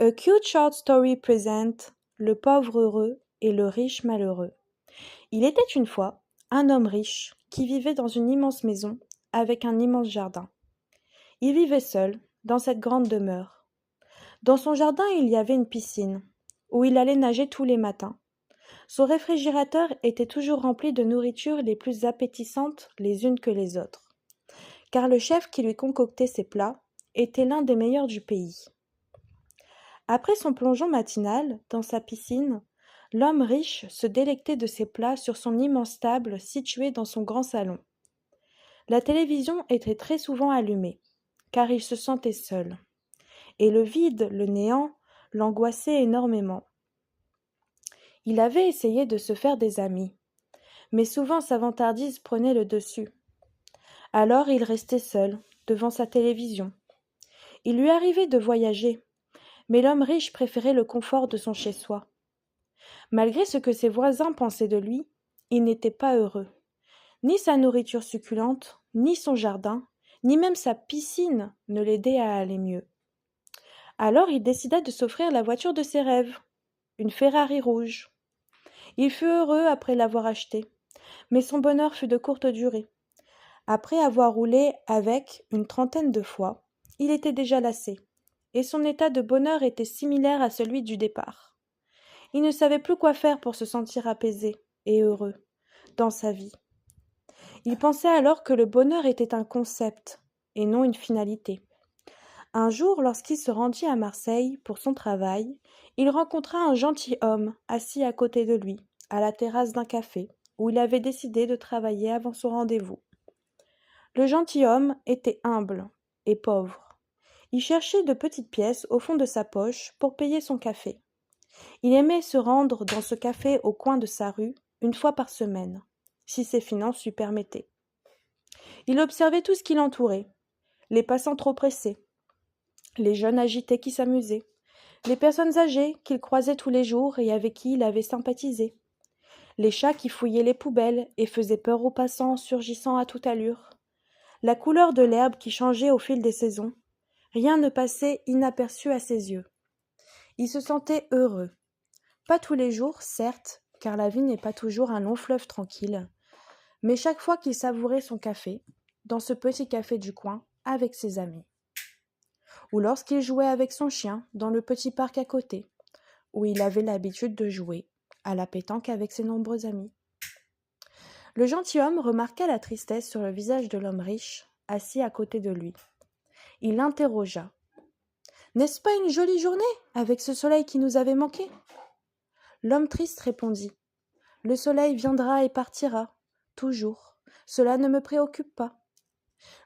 A cute short story present Le pauvre heureux et le riche malheureux. Il était une fois un homme riche qui vivait dans une immense maison avec un immense jardin. Il vivait seul dans cette grande demeure. Dans son jardin, il y avait une piscine où il allait nager tous les matins. Son réfrigérateur était toujours rempli de nourritures les plus appétissantes les unes que les autres, car le chef qui lui concoctait ces plats était l'un des meilleurs du pays. Après son plongeon matinal dans sa piscine, l'homme riche se délectait de ses plats sur son immense table située dans son grand salon. La télévision était très souvent allumée, car il se sentait seul. Et le vide, le néant, l'angoissait énormément. Il avait essayé de se faire des amis, mais souvent sa vantardise prenait le dessus. Alors il restait seul, devant sa télévision. Il lui arrivait de voyager, mais l'homme riche préférait le confort de son chez-soi. Malgré ce que ses voisins pensaient de lui, il n'était pas heureux. Ni sa nourriture succulente, ni son jardin, ni même sa piscine ne l'aidaient à aller mieux. Alors il décida de s'offrir la voiture de ses rêves, une Ferrari rouge. Il fut heureux après l'avoir achetée, mais son bonheur fut de courte durée. Après avoir roulé avec une trentaine de fois, il était déjà lassé, et son état de bonheur était similaire à celui du départ. Il ne savait plus quoi faire pour se sentir apaisé et heureux dans sa vie. Il pensait alors que le bonheur était un concept et non une finalité. Un jour, lorsqu'il se rendit à Marseille pour son travail, il rencontra un gentilhomme assis à côté de lui, à la terrasse d'un café, où il avait décidé de travailler avant son rendez-vous. Le gentilhomme était humble et pauvre. Il cherchait de petites pièces au fond de sa poche pour payer son café. Il aimait se rendre dans ce café au coin de sa rue une fois par semaine, si ses finances lui permettaient. Il observait tout ce qui l'entourait, les passants trop pressés, les jeunes agités qui s'amusaient, les personnes âgées qu'il croisait tous les jours et avec qui il avait sympathisé, les chats qui fouillaient les poubelles et faisaient peur aux passants surgissant à toute allure, la couleur de l'herbe qui changeait au fil des saisons. Rien ne passait inaperçu à ses yeux. Il se sentait heureux. Pas tous les jours, certes, car la vie n'est pas toujours un long fleuve tranquille, mais chaque fois qu'il savourait son café, dans ce petit café du coin, avec ses amis. Ou lorsqu'il jouait avec son chien dans le petit parc à côté, où il avait l'habitude de jouer à la pétanque avec ses nombreux amis. Le gentilhomme remarqua la tristesse sur le visage de l'homme riche, assis à côté de lui. Il l'interrogea. « N'est-ce pas une jolie journée, avec ce soleil qui nous avait manqué ?» L'homme triste répondit. « Le soleil viendra et partira, toujours. Cela ne me préoccupe pas. »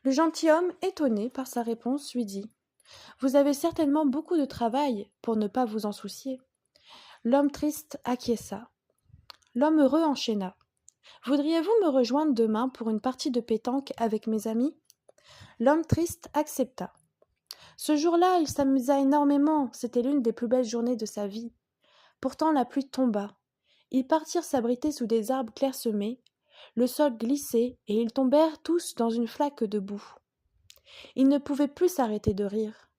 Le gentilhomme, étonné par sa réponse, lui dit. « Vous avez certainement beaucoup de travail pour ne pas vous en soucier. » L'homme triste acquiesça. L'homme heureux enchaîna. « Voudriez-vous me rejoindre demain pour une partie de pétanque avec mes amis ?» L'homme triste accepta. Ce jour-là, il s'amusa énormément, c'était l'une des plus belles journées de sa vie. Pourtant la pluie tomba. Ils partirent s'abriter sous des arbres clairsemés, le sol glissait et ils tombèrent tous dans une flaque de boue. Ils ne pouvaient plus s'arrêter de rire.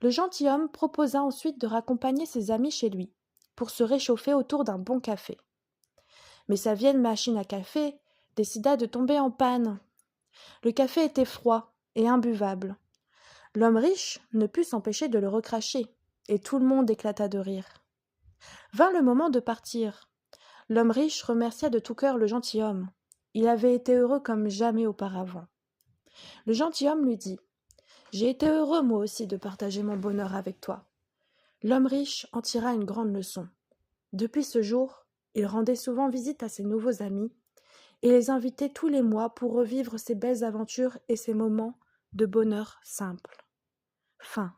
Le gentilhomme proposa ensuite de raccompagner ses amis chez lui, pour se réchauffer autour d'un bon café. Mais sa vieille machine à café décida de tomber en panne. Le café était froid et imbuvable. L'homme riche ne put s'empêcher de le recracher, et tout le monde éclata de rire. Vint le moment de partir. L'homme riche remercia de tout cœur le gentilhomme. Il avait été heureux comme jamais auparavant. Le gentilhomme lui dit « J'ai été heureux moi aussi de partager mon bonheur avec toi. » L'homme riche en tira une grande leçon. Depuis ce jour, il rendait souvent visite à ses nouveaux amis et les invitait tous les mois pour revivre ces belles aventures et ces moments de bonheur simple. Fin.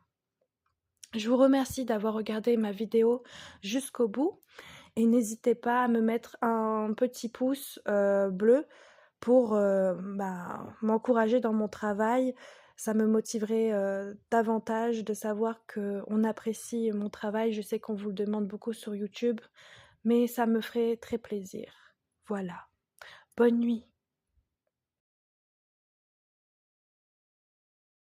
Je vous remercie d'avoir regardé ma vidéo jusqu'au bout et n'hésitez pas à me mettre un petit pouce bleu pour m'encourager dans mon travail. Ça me motiverait davantage de savoir qu'on apprécie mon travail. Je sais qu'on vous le demande beaucoup sur YouTube, mais ça me ferait très plaisir. Voilà. Bonne nuit.